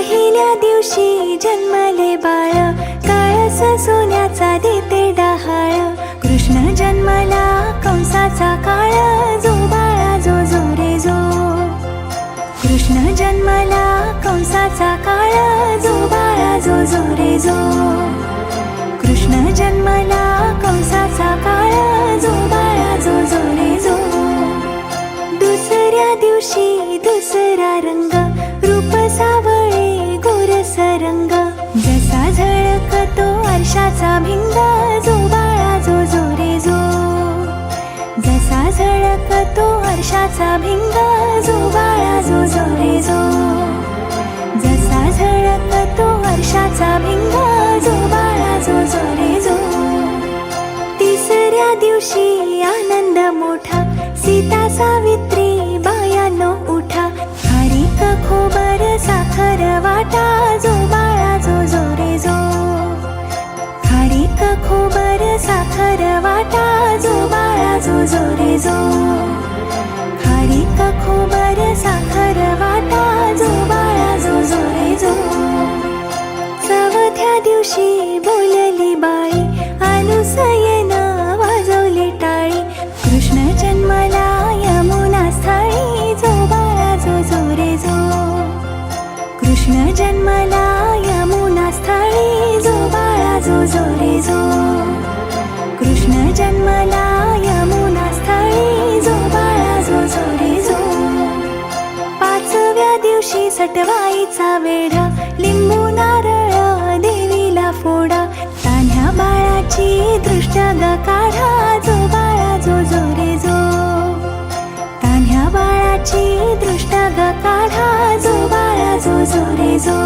पहिल्या दिवशी जन्मले बाळ, काळस सोन्याचा देते डहाळ. कृष्ण जन्मला कंसाचा काळ, जो बाळा जो जो रे जो. कृष्ण जन्मला कंसाचा काळ, जो बाळा जो जो रे जो. कृष्ण जन्मला कंसाचा काळ, जो बाळा जो जो रे जो. दुसऱ्या दिवशी दुसरा रंग, रूप सावळे गोरस रंग. जसा झळकतो आरशाचा भिंग, जो बाळा जो जो रे जो. जसा झळकतो आरशाचा भिंग, जो बाळा जो जो रे जो. जसा झळकतो आरशाचा भिंग, जो बाळा जो जो रे जो. तिसऱ्या दिवशी आनंद मोठा, सीता सावित्री बायानो उठा. खारीक खोबर साखर वाटा, जो बाळा जो जो रे जो. खारीक खोबर साखर वाटा, जो बाळा जो जो रे जो. खारीक खोबर साखर वाटा, जो बाळा जो जो रे जो. चौथ्या दिवशी बोलली बाळी, अनुसयेनं वाजवली टाळी. कृष्ण जन्मला यमुना स्थळी, जो बाळा जो जो रे जो. कृष्ण जन्मला यमुना स्थळी, जो बाळा जो जो रे जो. कृष्ण जन्मला यमुना स्थळी, जो बाळा जो जो रे जो. पाचव्या दिवशी सटवाईचा वेढा, लिंबू नारळ देवीला फोडा. तान्ह्या बाळाची दृष्ट ग काढा, जो बाळा जो जो रे जो. तान्ह्या बाळाची दृष्ट ग काढा, जो बाळा जो जो रे जो.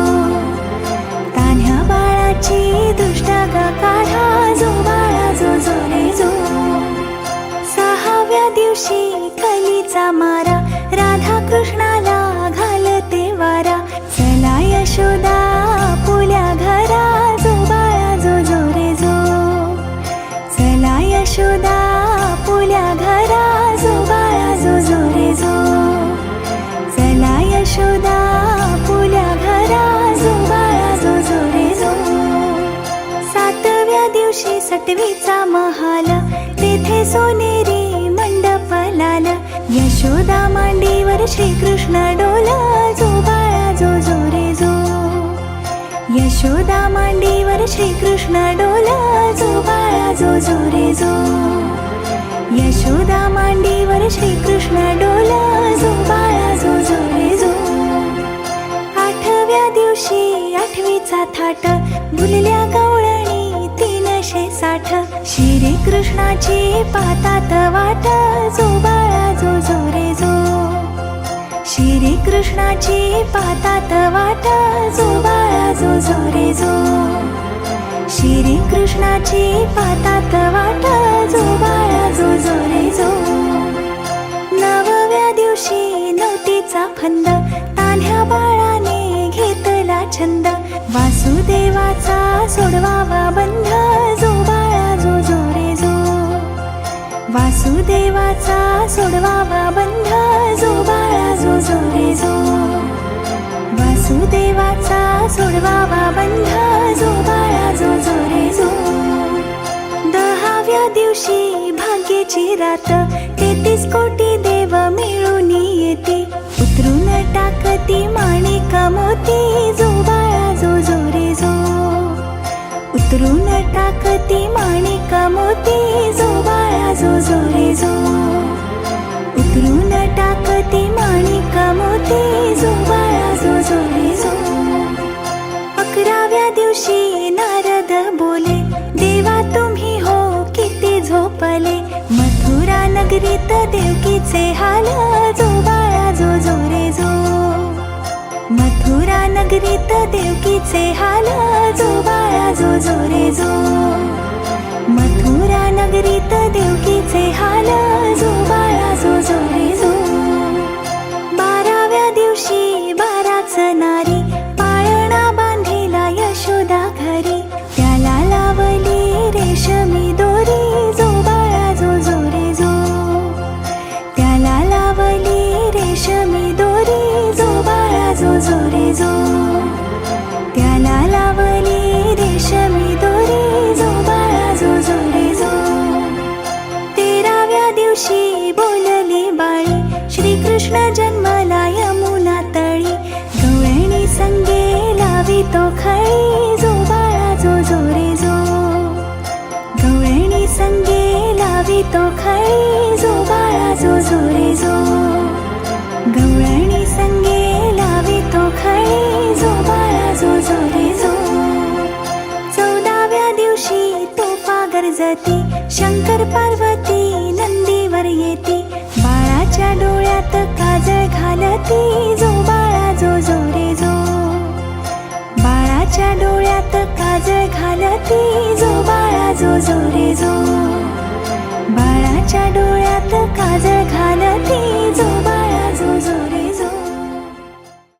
तान्ह्या बाळाची दृष्ट ग काढा, जो बाळा जो जो रे जो. सहाव्या दिवशी कलीचा मारा, राधा कृष्णाला घालते वारा. चला यशोदा आपुल्या घरा, जो बाळा जो जो रे जो. चला यशोदा आपुल्या घरा, जो बाळा जो जो रे जो. चला यशोदा आपुल्या घरा, जो बाळा जो जो रे जो. सातव्या दिवशी सटवीचा महाल, तेथे सोनेरी मंडप लाल. यशोदा मांडीवर श्रीकृष्ण डोल, जो बाळा जो जो रे जो. यशोदा मांडीवर श्रीकृष्ण डोल, जो बाळा जो जो रे जो. यशोदा मांडीवर श्रीकृष्ण डोल, जो बाळा जो जो रे जो. आठव्या दिवशी आठवीचा थाट, भुलल्या गवळणी 360. श्री कृष्णाची पातात वाट, जो बाळा जो जो रे जो. श्री कृष्णाची पातात वाट, जो बाळा जो जो रे जो. श्री कृष्णाची पातात वाट, जो बाळा जो जो रे जो. नवव्या दिवशी नवतीचा फंद, तान्ह्या बाळाने घेतला छंद. वासुदेवाचा सोडवावा बंध, जो बाळा जो जो रे जो. वासुदेवाचा सोडवावा बंध, जो बाळा जो जो रे जो. वासुदेवाचा सोडवावा बंध, जो बाळा जो जो रे जो. दहाव्या दिवशी भाग्याची रात, 33 कोटी देव मिळून येते. उतरून टाकती माणिक मोती, जो बाळा जो जो रे जो. उतरून टाकती माणिक मोती, जो बाळा जो जो रे जो. उतरून टाकती माणिक मोती, जो बाळा जो जो रे जो. 11व्या दिवशी नारद बोले, देवा तुम्ही हो किती झोपले. मथुरा नगरीत देवकीचे हाल, जो बाळा जो जो रे जो. मथुरा नगरीत देवकीचे हाल, जो बाळा जो जो रे जो. मथुरा नगरीत देवकीचे हाल, जो बाळा जो जो रे जो. 12व्या दिवशी 12च नारी, पाळणा बांधिला यशोदा घरी. त्याला लावली रेशमी दोरी, जो बाळा जो जो रे जो. त्याला लावली रेशमी दोरी, जो बाळा जो जो रे जो. त्याला लावली रेशमी दोरी, जो बाळा जो जो रे जो. 13व्या दिवशी बोलली बाळी, श्रीकृष्ण जन्मला यमुना तळी. गवळणी संगे लावी तो खळी, जो बाळा जो जो रे जो. गवळणी संगे लावी तो खळी, जो बाळा जो जो रे जो. गवळणी संगे लावी तो खळी, जो बाळा जो जो रे जो. 14व्या दिवशी तोफा गरजती, शंकर पार्वती नंदीवर येती. बाळाच्या डोळ्यात काजळ घालती, जो बाळा जो जो रे जो. बाळाच्या डोळ्यात काजळ घालती, जो बाळा जो जो रे जो. बाळाच्या डोळ्यात काजळ घालती, जो